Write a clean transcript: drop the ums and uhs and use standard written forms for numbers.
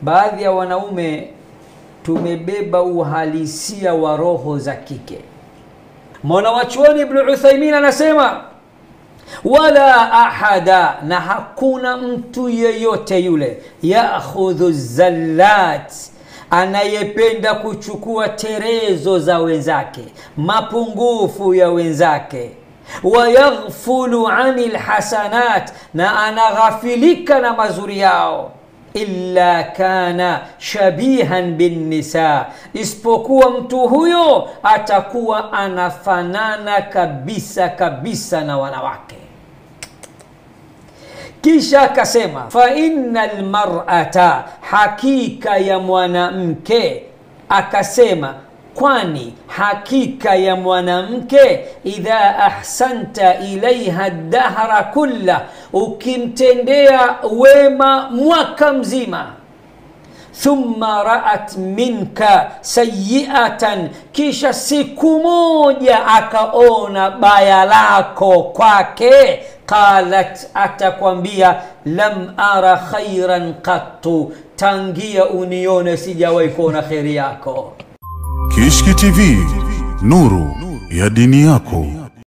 baadhi ya wanaume tumebeba uhalisia wa roho za kike. Mwanachuoni Ibn Uthaymeen anasema wala ahada, na hakuna mtu yeyote yule ya'khudhu zallat, anayependa kuchukua terezo za wenzake, mapungufu ya wenzake, wayaghfulu anil hasanat, na anaghafilika na mazuri yao, illa kana shabihan bin nisa, isipokuwa mtu huyo atakuwa anafanana kabisa kabisa na wanawake. Kisha akasema fa innal mar'ata, hakika ya mwanamke, akasema kwani hakika ya mwanamke, idha ahsanta ilaiha dahra kulla, ukimtendea wema mwaka mzima, thumma ra'at minka sayyi'atan, kisha siku moja akaona baya lako kwake, qalat, atakwambia lam ara khairan qattu, tangia unione sijawahi kuona khairi yako. Kishki TV, nuru ya dini yako.